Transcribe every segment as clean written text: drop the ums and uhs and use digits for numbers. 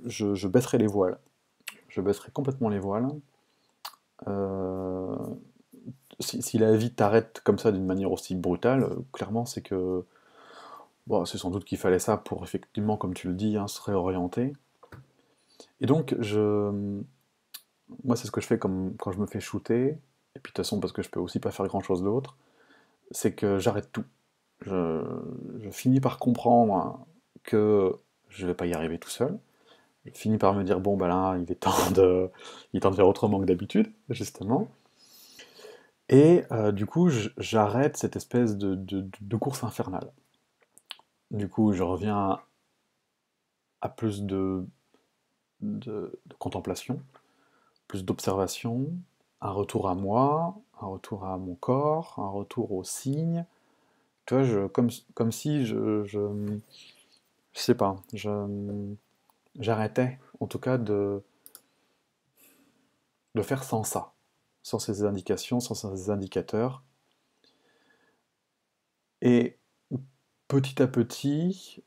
je baisserai les voiles. Je baisserai complètement les voiles. Euh, si la vie t'arrête comme ça d'une manière aussi brutale, clairement c'est que bon, c'est sans doute qu'il fallait ça pour effectivement, comme tu le dis, hein, se réorienter. Et donc moi c'est ce que je fais comme quand je me fais shooter, et puis de toute façon parce que je peux aussi pas faire grand-chose d'autre, c'est que j'arrête tout. Je, je finis par comprendre que je vais pas y arriver tout seul. Je finis par me dire bon bah là il est temps de faire autrement que d'habitude, justement. Et du coup, j'arrête cette espèce de course infernale. Du coup, je reviens à plus de contemplation, plus d'observation, un retour à moi, un retour à mon corps, un retour aux signes. Tu vois, comme si je sais pas, j'arrêtais en tout cas de faire sans ça, sans ces indications, sans ces indicateurs. Et petit à petit,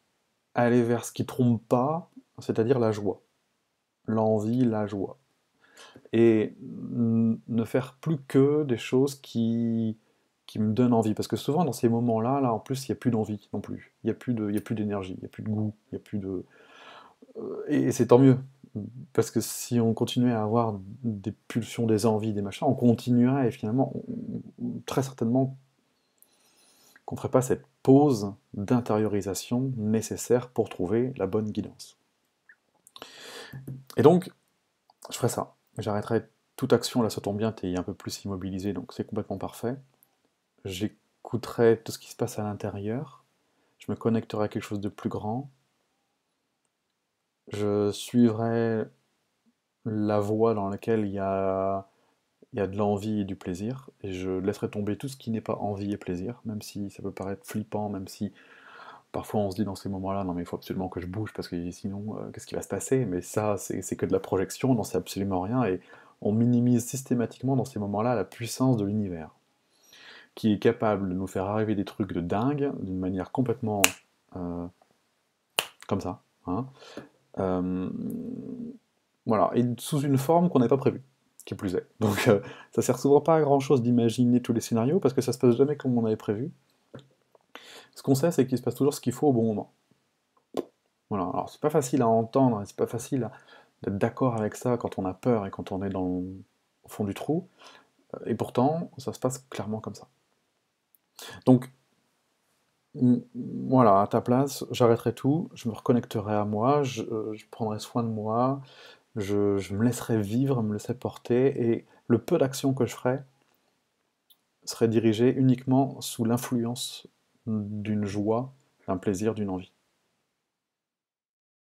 aller vers ce qui trompe pas, c'est-à-dire la joie. L'envie, la joie. Et ne faire plus que des choses qui me donnent envie. Parce que souvent, dans ces moments-là, là, en plus, il n'y a plus d'envie non plus. Il y a plus d'énergie, il n'y a plus de goût, il n'y a plus de... Et c'est tant mieux. Parce que si on continuait à avoir des pulsions, des envies, des machins, on continuerait et finalement, très certainement qu'on ne ferait pas cette pause d'intériorisation nécessaire pour trouver la bonne guidance. Et donc, je ferai ça. J'arrêterai toute action, là ça tombe bien, t'es un peu plus immobilisé, donc c'est complètement parfait. J'écouterai tout ce qui se passe à l'intérieur, je me connecterai à quelque chose de plus grand, je suivrai la voie dans laquelle il y a de l'envie et du plaisir, et je laisserai tomber tout ce qui n'est pas envie et plaisir, même si ça peut paraître flippant, même si parfois on se dit dans ces moments-là, non mais il faut absolument que je bouge parce que sinon, qu'est-ce qui va se passer? Mais ça, c'est que de la projection, on n'en sait absolument rien, et on minimise systématiquement dans ces moments-là la puissance de l'univers, qui est capable de nous faire arriver des trucs de dingue, d'une manière complètement euh, comme ça. Hein. Euh, voilà, et sous une forme qu'on n'avait pas prévue, qui plus est. Donc ça sert souvent pas à grand-chose d'imaginer tous les scénarios, parce que ça se passe jamais comme on avait prévu. Ce qu'on sait, c'est qu'il se passe toujours ce qu'il faut au bon moment. Voilà, alors c'est pas facile à entendre, c'est pas facile d'être d'accord avec ça quand on a peur et quand on est au fond du trou, et pourtant, ça se passe clairement comme ça. Donc, voilà, à ta place, j'arrêterai tout, je me reconnecterai à moi, je prendrai soin de moi, je me laisserai vivre, me laisserai porter, et le peu d'action que je ferai serait dirigé uniquement sous l'influence d'une joie, d'un plaisir, d'une envie.